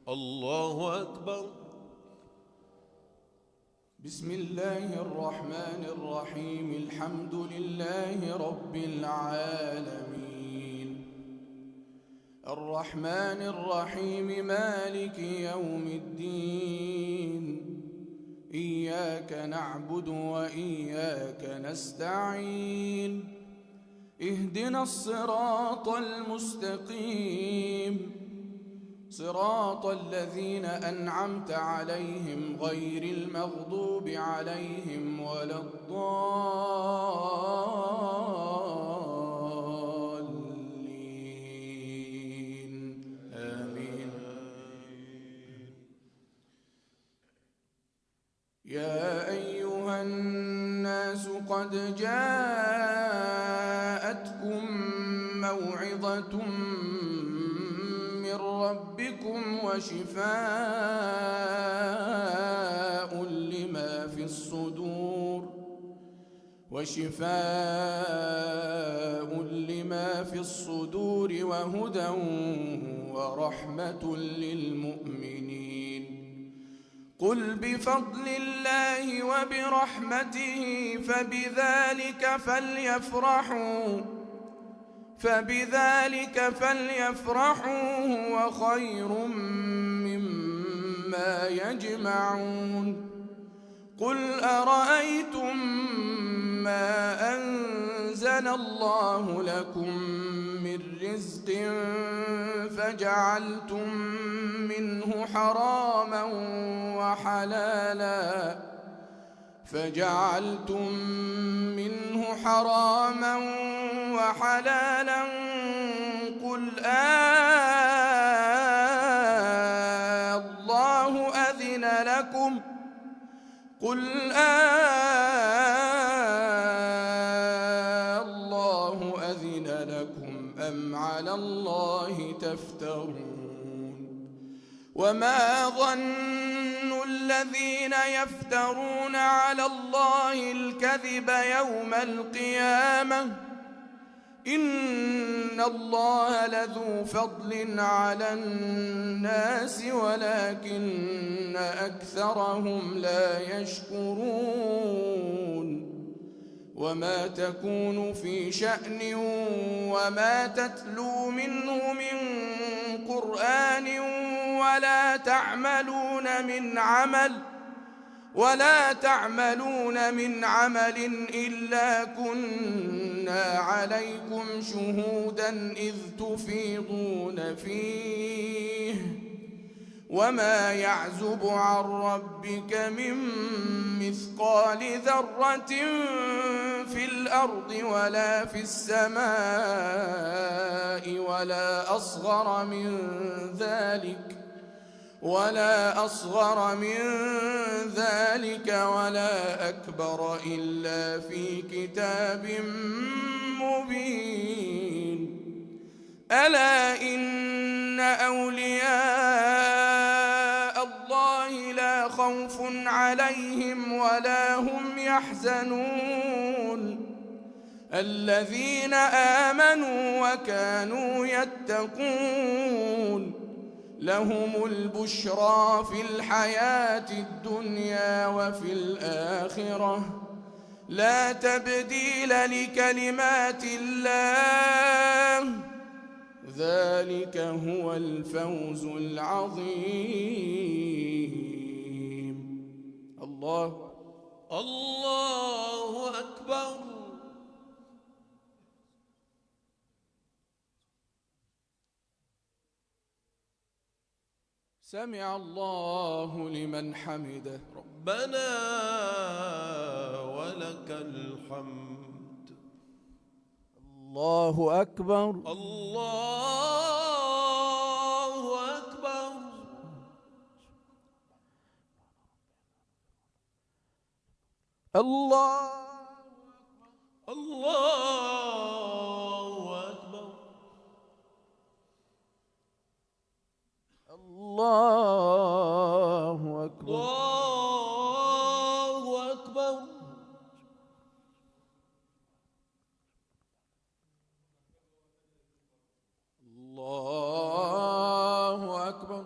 الله أكبر. بسم الله الرحمن الرحيم. الحمد لله رب العالمين، الرحمن الرحيم، مالك يوم الدين. إياك نعبد وإياك نستعين. اهدنا الصراط المستقيم، صراط الذين أنعمت عليهم غير المغضوب عليهم ولا الضالين. آمين. يا أيها الناس قد جاءتكم موعظة من ربكم وشفاء لما في الصدور وهدى ورحمة للمؤمنين. قل بفضل الله وبرحمته فبذلك فليفرحوا هو خير مما يجمعون. قل أرأيتم ما أنزل الله لكم من رزق فجعلتم منه حراما وحلالا قل الله أذن لكم أم على الله تفترون. وما ظن الذين يفترون على الله الكذب يوم القيامة إن الله لذو فضل على الناس ولكن أكثرهم لا يشكرون. وما تكون في شأن وما تتلو منه من قرآن ولا تعملون من عمل إلا كنا عليكم شهودا إذ تفيضون فيه. وما يعزب عن ربك من مثقال ذرة في الأرض ولا في السماء ولا أصغر من ذلك ولا أكبر إلا في كتاب مبين. ألا إن أولياء الله لا خوف عليهم ولا هم يحزنون الذين آمنوا وكانوا يتقون. لهم البشرى في الحياة الدنيا وفي الآخرة لا تبديل لكلمات الله ذلك هو الفوز العظيم. الله أكبر. سمع الله لمن حمده. ربنا ولك الحمد. الله أكبر. الله أكبر. الله أكبر. الله أكبر. الله أكبر. الله أكبر.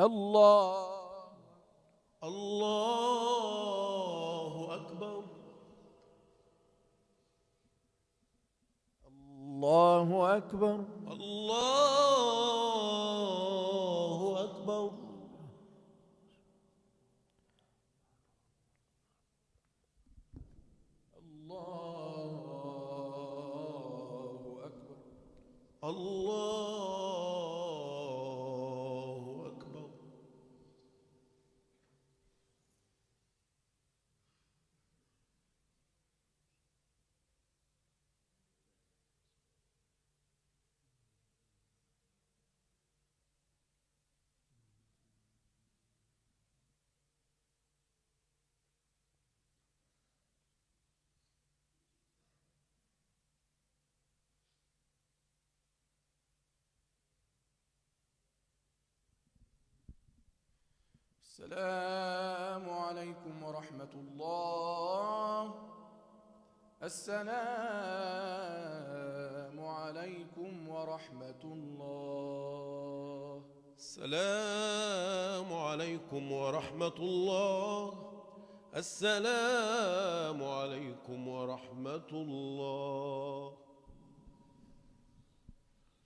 الله الله أكبر. الله أكبر. الله أكبر. الله أكبر. الله أكبر. السلام عليكم ورحمة الله. السلام عليكم ورحمة الله. السلام عليكم ورحمة الله. السلام عليكم ورحمة الله.